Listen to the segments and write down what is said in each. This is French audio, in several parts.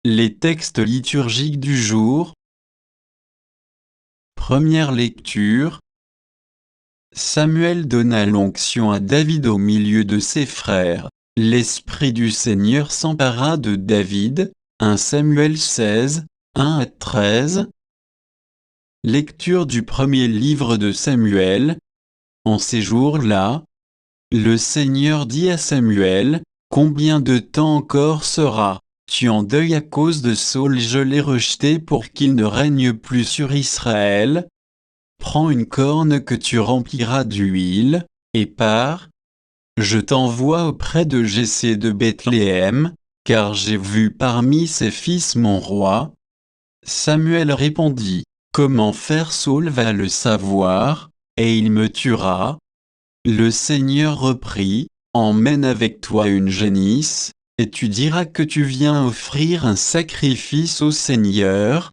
Les textes liturgiques du jour. Première lecture. Samuel donna l'onction à David au milieu de ses frères. L'Esprit du Seigneur s'empara de David. 1 Samuel 16, 1 à 13. Lecture du premier livre de Samuel. En ces jours-là, le Seigneur dit à Samuel, « Combien de temps encore seras-tu en deuil à cause de Saul? Je l'ai rejeté pour qu'il ne règne plus sur Israël. Prends une corne que tu rempliras d'huile, et pars. Je t'envoie auprès de Jessé de Bethléem, car j'ai vu parmi ses fils mon roi. » Samuel répondit, « Comment faire? Saul va le savoir, et il me tuera. » Le Seigneur reprit, « Emmène avec toi une génisse, et tu diras que tu viens offrir un sacrifice au Seigneur.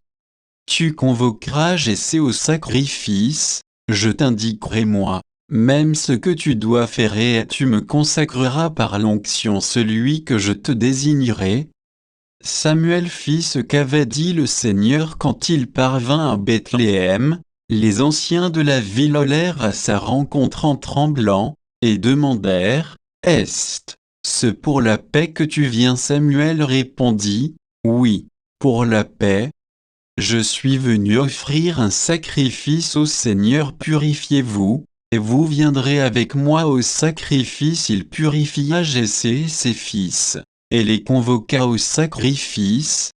Tu convoqueras Jessé au sacrifice, je t'indiquerai moi même ce que tu dois faire et tu me consacreras par l'onction celui que je te désignerai. » Samuel fit ce qu'avait dit le Seigneur quand il parvint à Bethléem. Les anciens de la ville allèrent à sa rencontre en tremblant, et demandèrent, « Est-ce pour la paix que tu viens? » Samuel répondit, « Oui, pour la paix. Je suis venu offrir un sacrifice au Seigneur. Purifiez-vous, et vous viendrez avec moi au sacrifice. » Il purifia Jessé et ses fils, et les convoqua au sacrifice.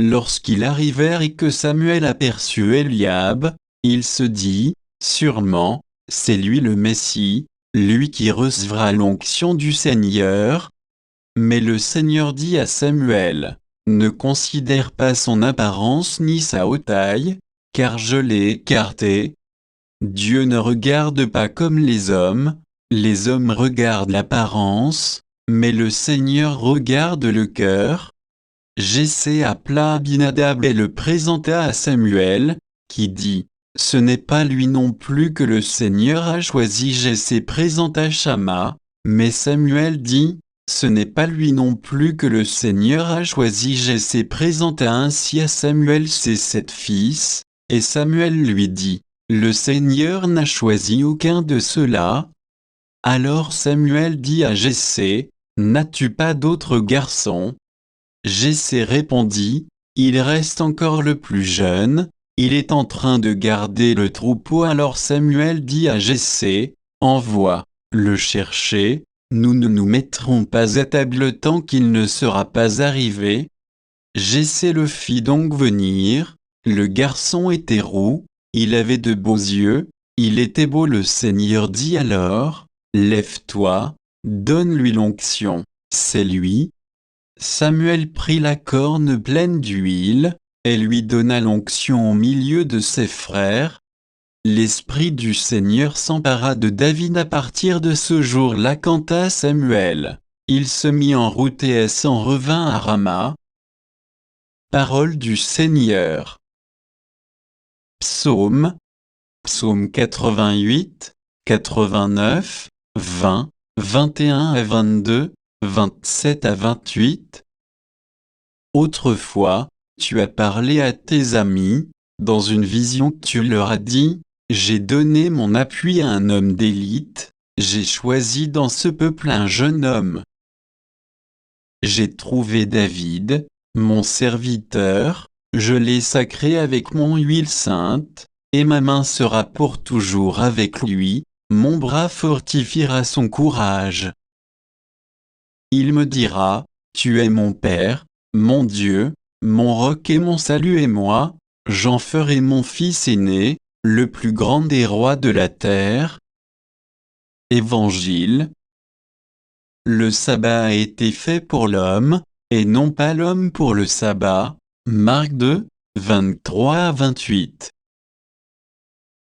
Lorsqu'ils arrivèrent et que Samuel aperçut Eliab, il se dit, « Sûrement, c'est lui le Messie, lui qui recevra l'onction du Seigneur. » Mais le Seigneur dit à Samuel, « Ne considère pas son apparence ni sa haute taille, car je l'ai écarté. Dieu ne regarde pas comme les hommes regardent l'apparence, mais le Seigneur regarde le cœur. » Jessé appela Abinadab et le présenta à Samuel, qui dit, « Ce n'est pas lui non plus que le Seigneur a choisi. » Jessé présenta Shamma, mais Samuel dit, « Ce n'est pas lui non plus que le Seigneur a choisi. » Jessé présenta ainsi à Samuel ses 7 fils, et Samuel lui dit, « Le Seigneur n'a choisi aucun de ceux-là. » Alors Samuel dit à Jessé, « N'as-tu pas d'autres garçons? » Jessé répondit, « Il reste encore le plus jeune, il est en train de garder le troupeau. » Alors Samuel dit à Jessé, « Envoie le chercher, nous ne nous mettrons pas à table tant qu'il ne sera pas arrivé. » Jessé le fit donc venir. Le garçon était roux, il avait de beaux yeux, il était beau. Le Seigneur dit alors, « Lève-toi, donne-lui l'onction. » C'est lui. Samuel prit la corne pleine d'huile, et lui donna l'onction au milieu de ses frères. L'Esprit du Seigneur s'empara de David à partir de ce jour-là. Quant à Samuel, il se mit en route et s'en revint à Rama. Parole du Seigneur. Psaume 88, 89, 20, 21 à 22, 27 à 28. Autrefois, tu as parlé à tes amis, dans une vision tu leur as dit, « J'ai donné mon appui à un homme d'élite, j'ai choisi dans ce peuple un jeune homme. J'ai trouvé David, mon serviteur, je l'ai sacré avec mon huile sainte, et ma main sera pour toujours avec lui, mon bras fortifiera son courage. Il me dira, tu es mon Père, mon Dieu, mon roc et mon salut, et moi, j'en ferai mon fils aîné, le plus grand des rois de la terre. » Évangile. Le sabbat a été fait pour l'homme, et non pas l'homme pour le sabbat. Marc 2, 23 à 28.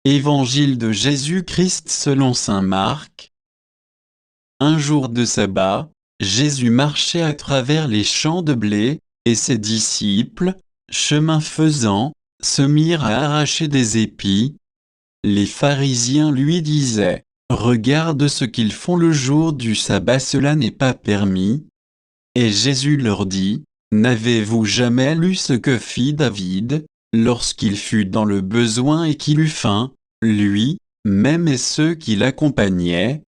Évangile de Jésus-Christ selon saint Marc. Un jour de sabbat, Jésus marchait à travers les champs de blé, et ses disciples, chemin faisant, se mirent à arracher des épis. Les pharisiens lui disaient, « Regarde ce qu'ils font le jour du sabbat, cela n'est pas permis. » Et Jésus leur dit, N'avez-vous jamais lu ce que fit David, lorsqu'il fut dans le besoin et qu'il eut faim, lui, même et ceux qui l'accompagnaient?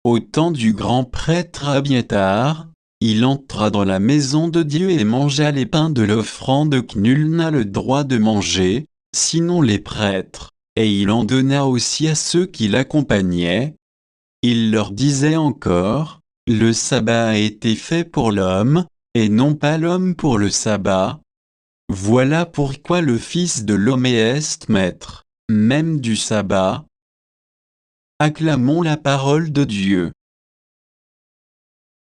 Au temps du grand prêtre Abiathar, il entra dans la maison de Dieu et mangea les pains de l'offrande que nul n'a le droit de manger, sinon les prêtres, et il en donna aussi à ceux qui l'accompagnaient. Il leur disait encore, le sabbat a été fait pour l'homme, et non pas l'homme pour le sabbat. Voilà pourquoi le Fils de l'homme est maître, même du sabbat. Acclamons la parole de Dieu.